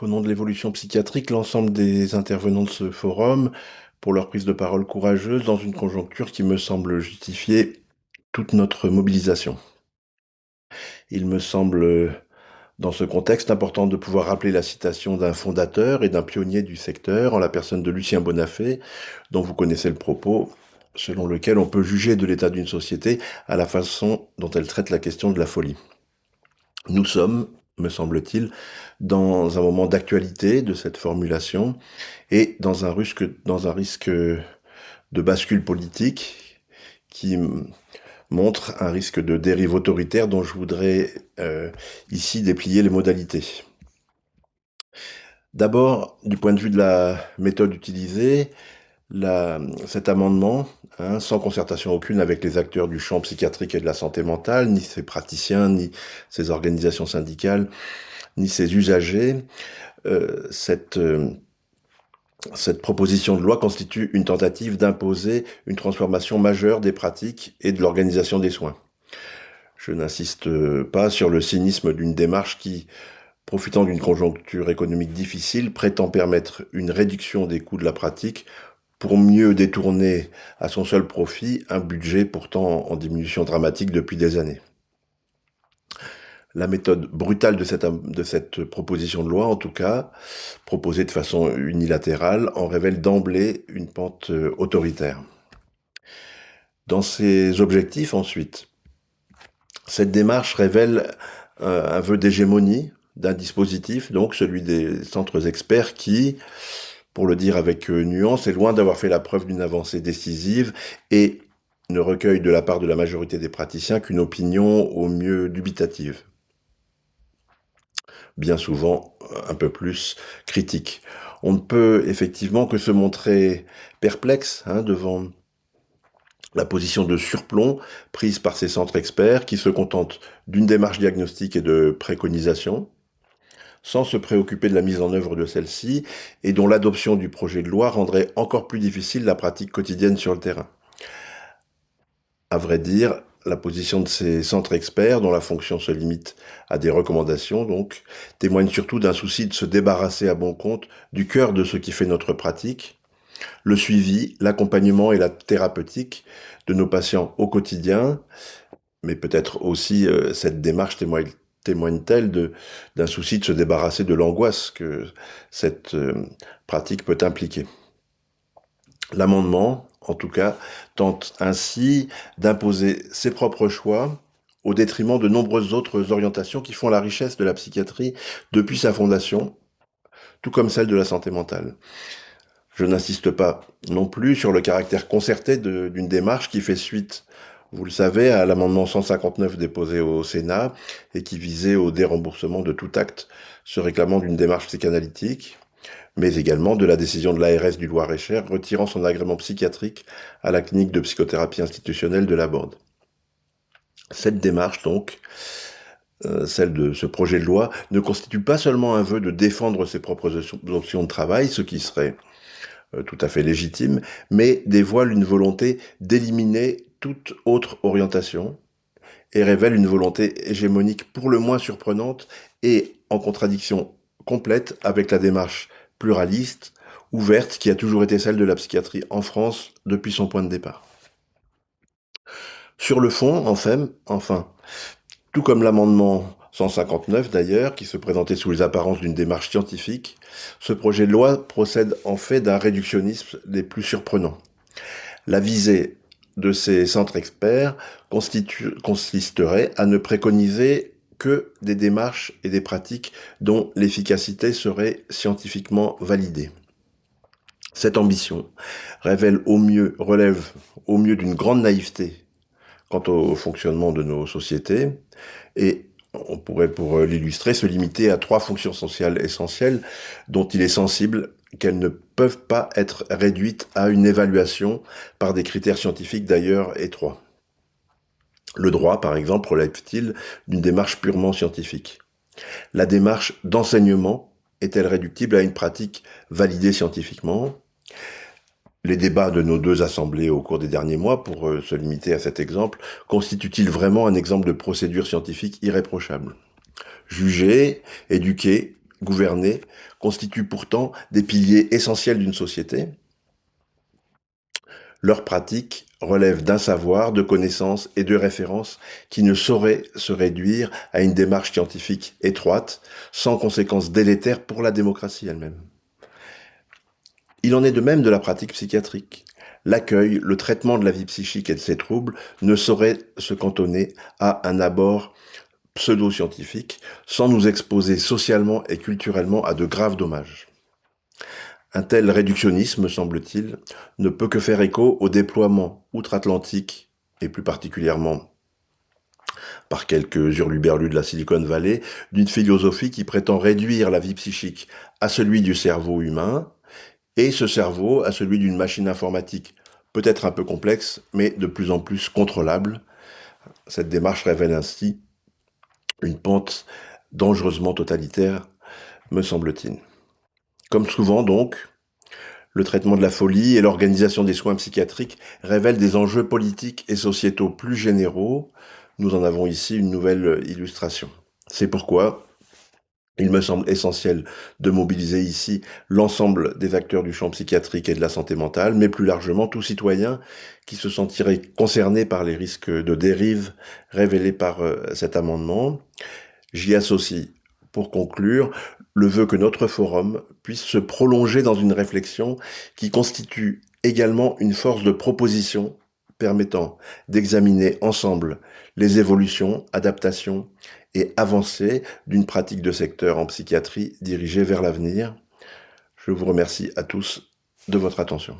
Au nom de l'évolution psychiatrique, l'ensemble des intervenants de ce forum pour leur prise de parole courageuse dans une conjoncture qui me semble justifier toute notre mobilisation. Il me semble, dans ce contexte, important de pouvoir rappeler la citation d'un fondateur et d'un pionnier du secteur, en la personne de Lucien Bonafé, dont vous connaissez le propos, selon lequel on peut juger de l'état d'une société à la façon dont elle traite la question de la folie. Nous sommes, me semble-t-il, dans un moment d'actualité de cette formulation et dans un risque de bascule politique qui montre un risque de dérive autoritaire dont je voudrais ici déplier les modalités. D'abord, du point de vue de la méthode utilisée, cet amendement, sans concertation aucune avec les acteurs du champ psychiatrique et de la santé mentale, ni ses praticiens, ni ses organisations syndicales, ni ses usagers, cette proposition de loi constitue une tentative d'imposer une transformation majeure des pratiques et de l'organisation des soins. Je n'insiste pas sur le cynisme d'une démarche qui, profitant d'une conjoncture économique difficile, prétend permettre une réduction des coûts de la pratique pour mieux détourner à son seul profit un budget pourtant en diminution dramatique depuis des années. La méthode brutale de cette proposition de loi, en tout cas, proposée de façon unilatérale, en révèle d'emblée une pente autoritaire. Dans ses objectifs, ensuite, cette démarche révèle un vœu d'hégémonie d'un dispositif, donc celui des centres experts qui, pour le dire avec nuance, est loin d'avoir fait la preuve d'une avancée décisive et ne recueille de la part de la majorité des praticiens qu'une opinion au mieux dubitative, bien souvent un peu plus critique. On ne peut effectivement que se montrer perplexe devant la position de surplomb prise par ces centres experts qui se contentent d'une démarche diagnostique et de préconisation, sans se préoccuper de la mise en œuvre de celle-ci, et dont l'adoption du projet de loi rendrait encore plus difficile la pratique quotidienne sur le terrain. À vrai dire, la position de ces centres experts, dont la fonction se limite à des recommandations, donc, témoigne surtout d'un souci de se débarrasser à bon compte du cœur de ce qui fait notre pratique, le suivi, l'accompagnement et la thérapeutique de nos patients au quotidien, mais peut-être aussi cette démarche témoigne-t-elle d'un souci de se débarrasser de l'angoisse que cette pratique peut impliquer. L'amendement, en tout cas, tente ainsi d'imposer ses propres choix au détriment de nombreuses autres orientations qui font la richesse de la psychiatrie depuis sa fondation, tout comme celle de la santé mentale. Je n'insiste pas non plus sur le caractère concerté d'une démarche qui fait suite, vous le savez, à l'amendement 159 déposé au Sénat et qui visait au déremboursement de tout acte se réclamant d'une démarche psychanalytique, mais également de la décision de l'ARS du Loir-et-Cher retirant son agrément psychiatrique à la clinique de psychothérapie institutionnelle de la Borde. Cette démarche, donc, celle de ce projet de loi, ne constitue pas seulement un vœu de défendre ses propres options de travail, ce qui serait tout à fait légitime, mais dévoile une volonté d'éliminer toute autre orientation et révèle une volonté hégémonique pour le moins surprenante et en contradiction complète avec la démarche pluraliste, ouverte, qui a toujours été celle de la psychiatrie en France depuis son point de départ. Sur le fond, enfin, tout comme l'amendement 159 d'ailleurs, qui se présentait sous les apparences d'une démarche scientifique, ce projet de loi procède en fait d'un réductionnisme des plus surprenants. La visée de ces centres experts consisterait à ne préconiser que des démarches et des pratiques dont l'efficacité serait scientifiquement validée. Cette ambition relève au mieux d'une grande naïveté quant au fonctionnement de nos sociétés, et on pourrait, pour l'illustrer, se limiter à 3 fonctions sociales essentielles dont il est sensible qu'elles ne peuvent pas être réduites à une évaluation par des critères scientifiques d'ailleurs étroits. Le droit, par exemple, relève-t-il d'une démarche purement scientifique? La démarche d'enseignement est-elle réductible à une pratique validée scientifiquement? Les débats de nos 2 assemblées au cours des derniers mois, pour se limiter à cet exemple, constituent-ils vraiment un exemple de procédure scientifique irréprochable? Juger, éduquer, gouverner constituent pourtant des piliers essentiels d'une société. Leurs pratiques relèvent d'un savoir, de connaissances et de références qui ne sauraient se réduire à une démarche scientifique étroite, sans conséquences délétères pour la démocratie elle-même. Il en est de même de la pratique psychiatrique. L'accueil, le traitement de la vie psychique et de ses troubles ne saurait se cantonner à un abord pseudo-scientifique, sans nous exposer socialement et culturellement à de graves dommages. Un tel réductionnisme, semble-t-il, ne peut que faire écho au déploiement outre-Atlantique, et plus particulièrement par quelques hurluberlus de la Silicon Valley, d'une philosophie qui prétend réduire la vie psychique à celui du cerveau humain, et ce cerveau à celui d'une machine informatique, peut-être un peu complexe, mais de plus en plus contrôlable. Cette démarche révèle ainsi une pente dangereusement totalitaire, me semble-t-il. Comme souvent donc, le traitement de la folie et l'organisation des soins psychiatriques révèlent des enjeux politiques et sociétaux plus généraux. Nous en avons ici une nouvelle illustration. C'est pourquoi il me semble essentiel de mobiliser ici l'ensemble des acteurs du champ psychiatrique et de la santé mentale, mais plus largement tout citoyen qui se sentirait concerné par les risques de dérive révélés par cet amendement. J'y associe, pour conclure, le vœu que notre forum puisse se prolonger dans une réflexion qui constitue également une force de proposition permettant d'examiner ensemble les évolutions, adaptations et avancées d'une pratique de secteur en psychiatrie dirigée vers l'avenir. Je vous remercie à tous de votre attention.